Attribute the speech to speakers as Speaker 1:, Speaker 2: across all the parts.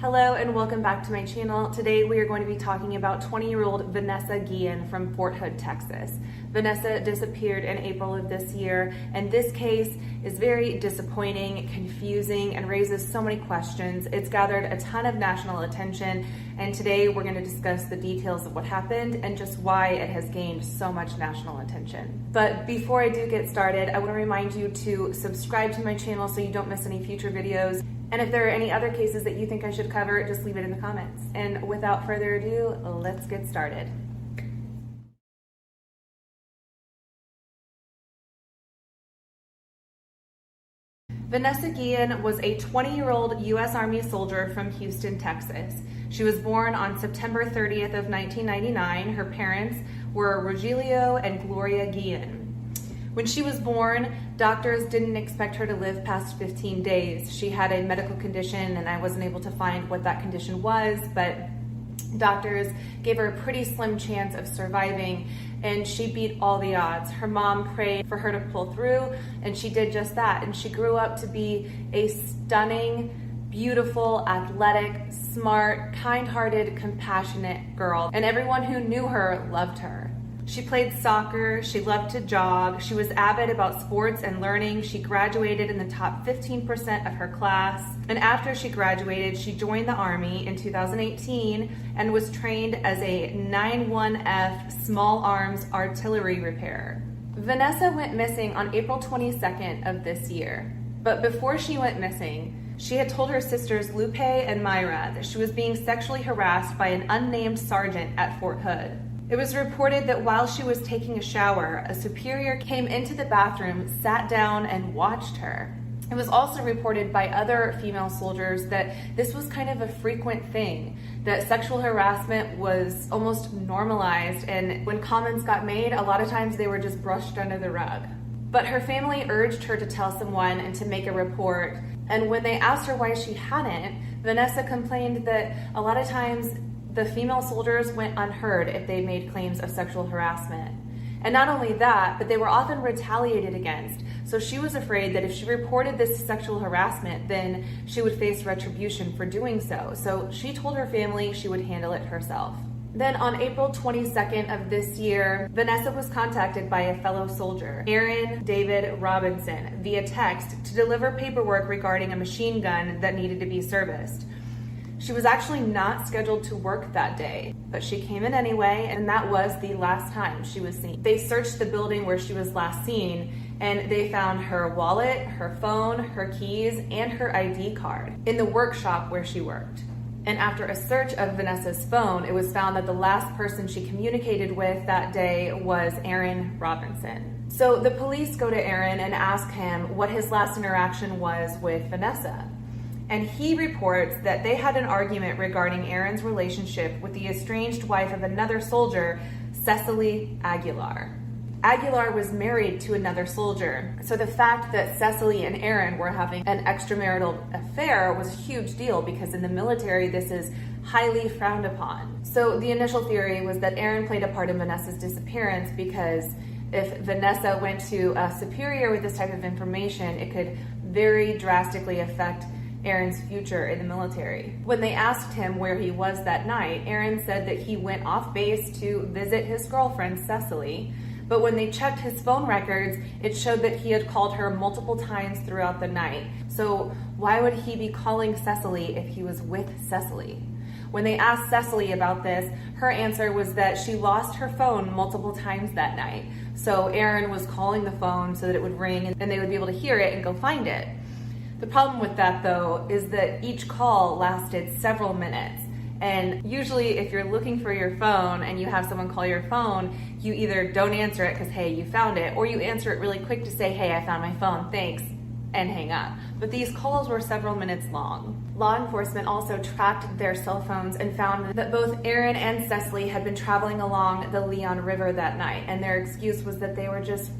Speaker 1: Hello and welcome back to my channel. Today we are going to be talking about 20-year-old Vanessa Guillen from Fort Hood, Texas. Vanessa disappeared in April of this year, and this case is very disappointing, confusing, and raises so many questions. It's gathered a ton of national attention, and today we're going to discuss the details of what happened and just why it has gained so much national attention. But before I do get started, I want to remind you to subscribe to my channel so you don't miss any future videos. And if there are any other cases that you think I should cover, just leave it in the comments. And without further ado, let's get started. Vanessa Guillen was a 20-year-old U.S. Army soldier from Houston, Texas. She was born on September 30th of 1999. Her parents were Rogelio and Gloria Guillen. When she was born, doctors didn't expect her to live past 15 days. She had a medical condition, and I wasn't able to find what that condition was, but doctors gave her a pretty slim chance of surviving, and she beat all the odds. Her mom prayed for her to pull through, and she did just that. And she grew up to be a stunning, beautiful, athletic, smart, kind-hearted, compassionate girl, and everyone who knew her loved her. She played soccer, she loved to jog, she was avid about sports and learning. She graduated in the top 15% of her class, and after she graduated, she joined the Army in 2018 and was trained as a 9-1F small arms artillery repairer. Vanessa went missing on April 22nd of this year, but before she went missing, she had told her sisters Lupe and Myra that she was being sexually harassed by an unnamed sergeant at Fort Hood. It was reported that while she was taking a shower, a superior came into the bathroom, sat down, and watched her. It was also reported by other female soldiers that this was kind of a frequent thing, that sexual harassment was almost normalized, and when comments got made, a lot of times they were just brushed under the rug. But her family urged her to tell someone and to make a report, and when they asked her why she hadn't, Vanessa complained that a lot of times the female soldiers went unheard if they made claims of sexual harassment. And not only that, but they were often retaliated against. So she was afraid that if she reported this sexual harassment, then she would face retribution for doing so. So she told her family she would handle it herself. Then on April 22nd of this year, Vanessa was contacted by a fellow soldier, Aaron David Robinson, via text to deliver paperwork regarding a machine gun that needed to be serviced. She was actually not scheduled to work that day, but she came in anyway, and that was the last time she was seen. They searched the building where she was last seen, and they found her wallet, her phone, her keys, and her ID card in the workshop where she worked. And after a search of Vanessa's phone, it was found that the last person she communicated with that day was Aaron Robinson. So the police go to Aaron and ask him what his last interaction was with Vanessa. And he reports that they had an argument regarding Aaron's relationship with the estranged wife of another soldier, Cecily Aguilar. Aguilar was married to another soldier, so the fact that Cecily and Aaron were having an extramarital affair was a huge deal because in the military this is highly frowned upon. So the initial theory was that Aaron played a part in Vanessa's disappearance because if Vanessa went to a superior with this type of information, it could very drastically affect Aaron's future in the military. When they asked him where he was that night, Aaron said that he went off base to visit his girlfriend, Cecily, but when they checked his phone records, it showed that he had called her multiple times throughout the night. So why would he be calling Cecily if he was with Cecily? When they asked Cecily about this, her answer was that she lost her phone multiple times that night. So Aaron was calling the phone so that it would ring and they would be able to hear it and go find it. The problem with that, though, is that each call lasted several minutes. And usually if you're looking for your phone and you have someone call your phone, you either don't answer it because, hey, you found it, or you answer it really quick to say, hey, I found my phone, thanks, and hang up. But these calls were several minutes long. Law enforcement also tracked their cell phones and found that both Aaron and Cecily had been traveling along the Leon River that night, and their excuse was that they were just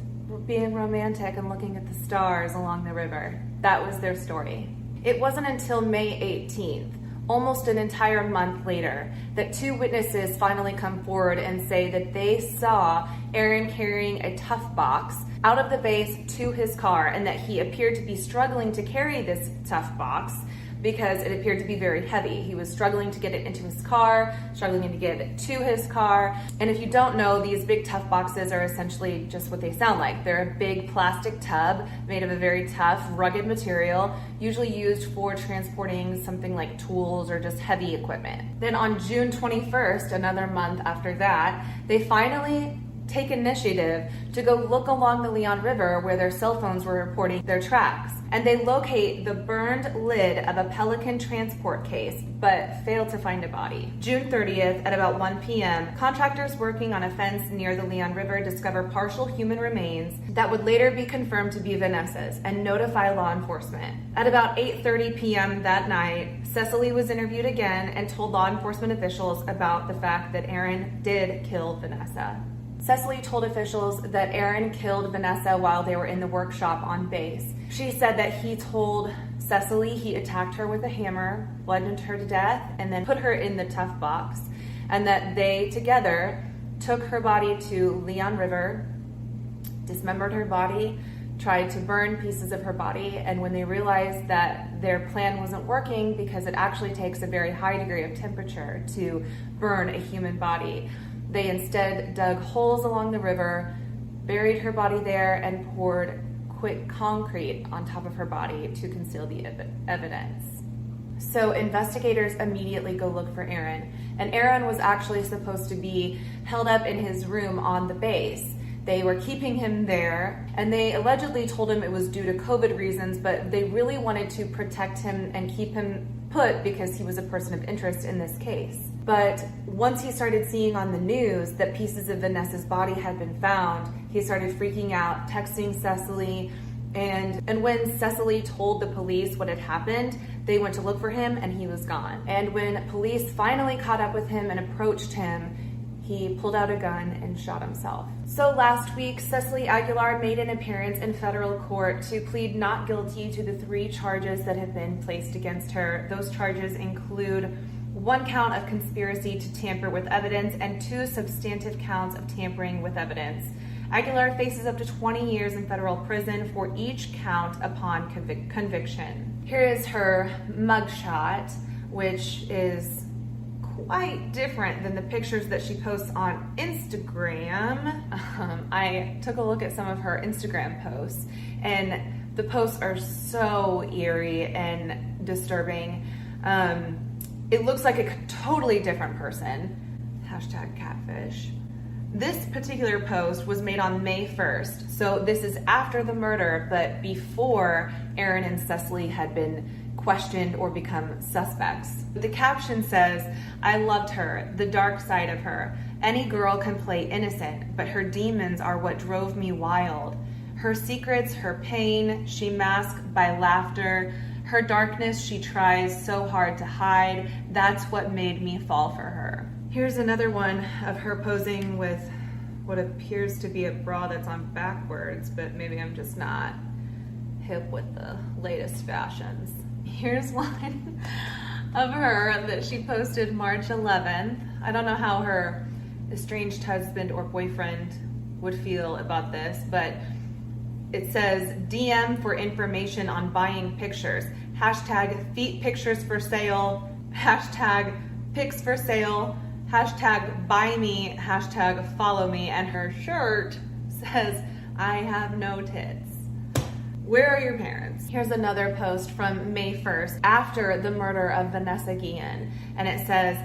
Speaker 1: being romantic and looking at the stars along the river. That was their story. It wasn't until May 18th, almost an entire month later, that two witnesses finally come forward and say that they saw Aaron carrying a tough box out of the base to his car and that he appeared to be struggling to carry this tough box, because it appeared to be very heavy. He was struggling to get it into his car, struggling to get it to his car. And if you don't know, these big tough boxes are essentially just what they sound like. They're a big plastic tub made of a very tough, rugged material, usually used for transporting something like tools or just heavy equipment. Then on June 21st, another month after that, they finally take initiative to go look along the Leon River where their cell phones were reporting their tracks. And they locate the burned lid of a Pelican transport case, but fail to find a body. June 30th at about 1 p.m., contractors working on a fence near the Leon River discover partial human remains that would later be confirmed to be Vanessa's and notify law enforcement. At about 8:30 p.m. that night, Cecily was interviewed again and told law enforcement officials about the fact that Aaron did kill Vanessa. Cecily told officials that Aaron killed Vanessa while they were in the workshop on base. She said that he told Cecily he attacked her with a hammer, bludgeoned her to death, and then put her in the tough box, and that they together took her body to Leon River, dismembered her body, tried to burn pieces of her body, and when they realized that their plan wasn't working because it actually takes a very high degree of temperature to burn a human body, they instead dug holes along the river, buried her body there, and poured quick concrete on top of her body to conceal the evidence. So investigators immediately go look for Aaron, and Aaron was actually supposed to be held up in his room on the base. They were keeping him there, and they allegedly told him it was due to COVID reasons, but they really wanted to protect him and keep him put because he was a person of interest in this case. But once he started seeing on the news that pieces of Vanessa's body had been found, he started freaking out, texting Cecily, and when Cecily told the police what had happened, they went to look for him and he was gone. And when police finally caught up with him and approached him, he pulled out a gun and shot himself. So last week, Cecily Aguilar made an appearance in federal court to plead not guilty to the 3 charges that have been placed against her. Those charges include 1 count of conspiracy to tamper with evidence and 2 substantive counts of tampering with evidence. Aguilar faces up to 20 years in federal prison for each count upon conviction. Here is her mugshot, which is quite different than the pictures that she posts on Instagram. I took a look at some of her Instagram posts, and the posts are so eerie and disturbing. It looks like a totally different person. #catfish. This particular post was made on May 1st, so this is after the murder, but before Aaron and Cecily had been questioned or become suspects. The caption says, "I loved her, the dark side of her. Any girl can play innocent, but her demons are what drove me wild. Her secrets, her pain, she masked by laughter. Her darkness she tries so hard to hide. That's what made me fall for her." Here's another one of her posing with what appears to be a bra that's on backwards, but maybe I'm just not hip with the latest fashions. Here's one of her that she posted March 11th. I don't know how her estranged husband or boyfriend would feel about this, but it says, "DM for information on buying pictures. #feet pictures for sale. #pics for sale. #buy me. #follow me." And her shirt says, "I have no tits. Where are your parents?" Here's another post from May 1st, after the murder of Vanessa Guillen, and it says,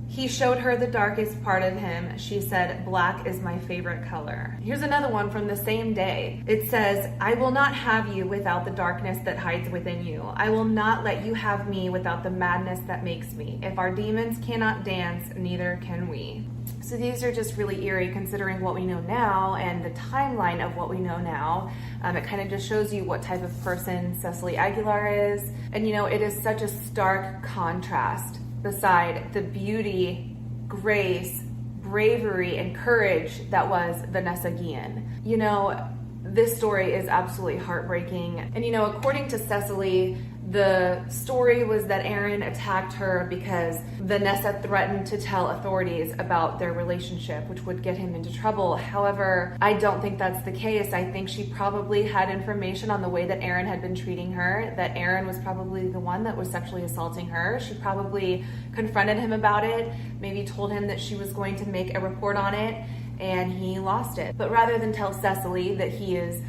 Speaker 1: "He showed her the darkest part of him. She said, 'Black is my favorite color.'" Here's another one from the same day. It says, "I will not have you without the darkness that hides within you. I will not let you have me without the madness that makes me. If our demons cannot dance, neither can we." So these are just really eerie considering what we know now and the timeline of what we know now. It kind of just shows you what type of person Cecily Aguilar is. And you know, it is such a stark contrast beside the beauty, grace, bravery, and courage that was Vanessa Guillen. You know, this story is absolutely heartbreaking. And you know, according to Cecily, The story was that Aaron attacked her because Vanessa threatened to tell authorities about their relationship, which would get him into trouble. However, I don't think that's the case. I think she probably had information on the way that Aaron had been treating her, that Aaron was probably the one that was sexually assaulting her. She probably confronted him about it, maybe told him that she was going to make a report on it, and he lost it. But rather than tell Cecily that he is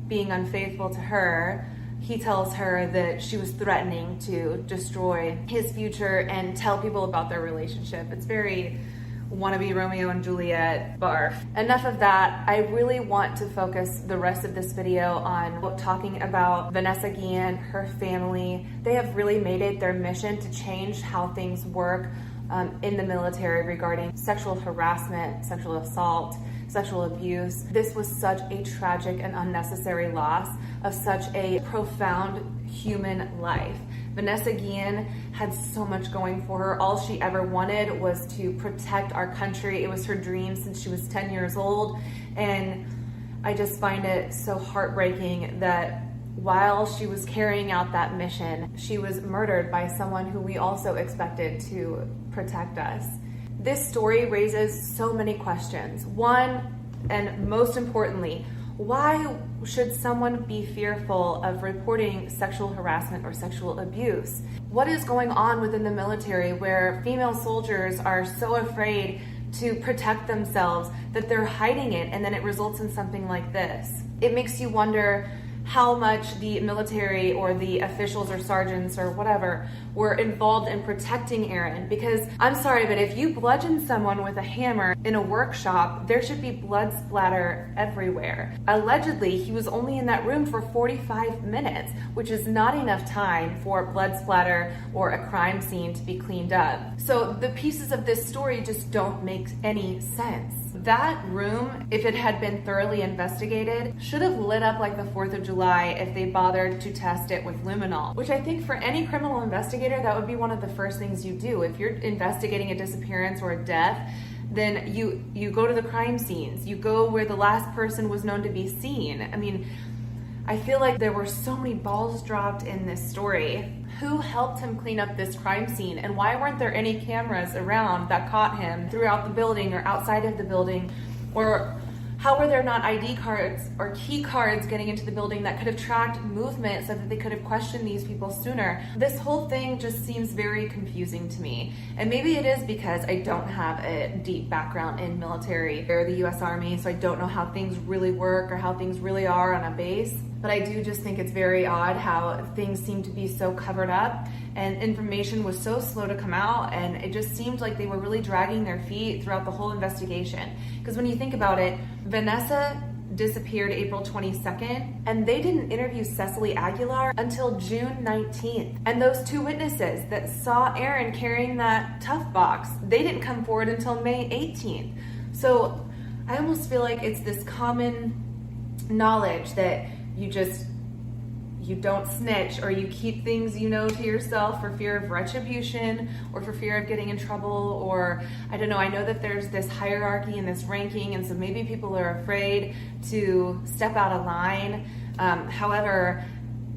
Speaker 1: being unfaithful to her, he tells her that she was threatening to destroy his future and tell people about their relationship. It's very wannabe Romeo and Juliet barf. Enough of that. I really want to focus the rest of this video on talking about Vanessa Guillen, her family. They have really made it their mission to change how things work in the military regarding sexual harassment, sexual assault, sexual abuse. This was such a tragic and unnecessary loss of such a profound human life. Vanessa Guillen had so much going for her. All she ever wanted was to protect our country. It was her dream since she was 10 years old. And I just find it so heartbreaking that while she was carrying out that mission, she was murdered by someone who we also expected to protect us. This story raises so many questions. One, and most importantly, why should someone be fearful of reporting sexual harassment or sexual abuse? What is going on within the military where female soldiers are so afraid to protect themselves that they're hiding it, and then it results in something like this? It makes you wonder how much the military or the officials or sergeants or whatever were involved in protecting Aaron. Because I'm sorry, but if you bludgeon someone with a hammer in a workshop, there should be blood splatter everywhere. Allegedly, he was only in that room for 45 minutes, which is not enough time for blood splatter or a crime scene to be cleaned up. So the pieces of this story just don't make any sense. That room, if it had been thoroughly investigated, should have lit up like the 4th of July if they bothered to test it with luminol, which I think for any criminal investigator, that would be one of the first things you do. If you're investigating a disappearance or a death, then you go to the crime scenes. You go where the last person was known to be seen. I mean, I feel like there were so many balls dropped in this story. Who helped him clean up this crime scene? And why weren't there any cameras around that caught him throughout the building or outside of the building? Or how were there not ID cards or key cards getting into the building that could have tracked movement so that they could have questioned these people sooner? This whole thing just seems very confusing to me. And maybe it is because I don't have a deep background in military or the US Army, so I don't know how things really work or how things really are on a base. But I do just think it's very odd how things seem to be so covered up and information was so slow to come out, and it just seemed like they were really dragging their feet throughout the whole investigation. Because when you think about it, Vanessa disappeared April 22nd, and they didn't interview Cecily Aguilar until June 19th. And those two witnesses that saw Aaron carrying that tough box, they didn't come forward until May 18th. So I almost feel like it's this common knowledge that you don't snitch, or you keep things to yourself for fear of retribution or for fear of getting in trouble, or I don't know. I know that there's this hierarchy and this ranking, and so maybe people are afraid to step out of line. However,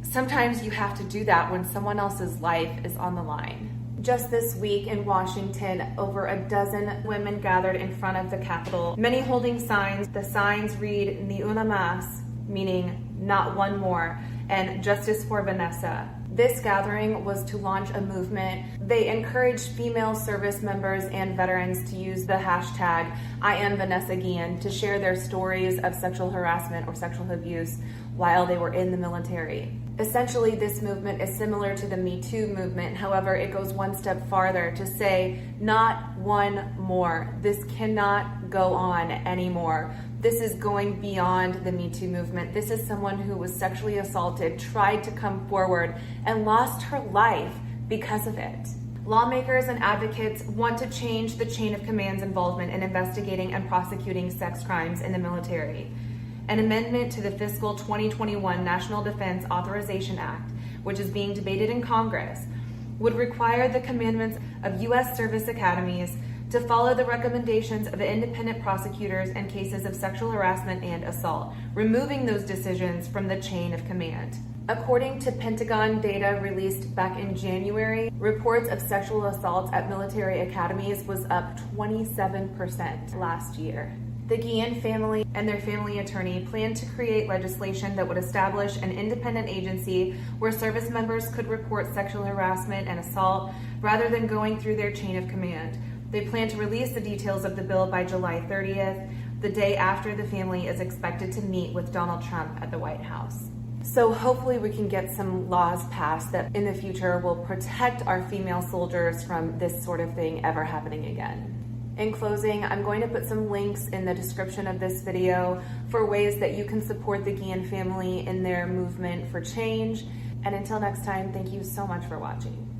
Speaker 1: sometimes you have to do that when someone else's life is on the line. Just this week in Washington, over a dozen women gathered in front of the Capitol, many holding signs. The signs read, "Ni una más," meaning not one more, and "Justice for Vanessa." This gathering was to launch a movement. They encouraged female service members and veterans to use the hashtag #IamVanessaGuillen to share their stories of sexual harassment or sexual abuse while they were in the military. Essentially, this movement is similar to the Me Too movement. However, it goes one step farther to say, not one more. This cannot go on anymore. This is going beyond the Me Too movement. This is someone who was sexually assaulted, tried to come forward, and lost her life because of it. Lawmakers and advocates want to change the chain of command's involvement in investigating and prosecuting sex crimes in the military. An amendment to the fiscal 2021 National Defense Authorization Act, which is being debated in Congress, would require the commandments of U.S. service academies to follow the recommendations of independent prosecutors in cases of sexual harassment and assault, removing those decisions from the chain of command. According to Pentagon data released back in January, reports of sexual assaults at military academies was up 27% last year. The Guillen family and their family attorney plan to create legislation that would establish an independent agency where service members could report sexual harassment and assault rather than going through their chain of command. They plan to release the details of the bill by July 30th, the day after the family is expected to meet with Donald Trump at the White House. So hopefully we can get some laws passed that in the future will protect our female soldiers from this sort of thing ever happening again. In closing, I'm going to put some links in the description of this video for ways that you can support the Guillen family in their movement for change. And until next time, thank you so much for watching.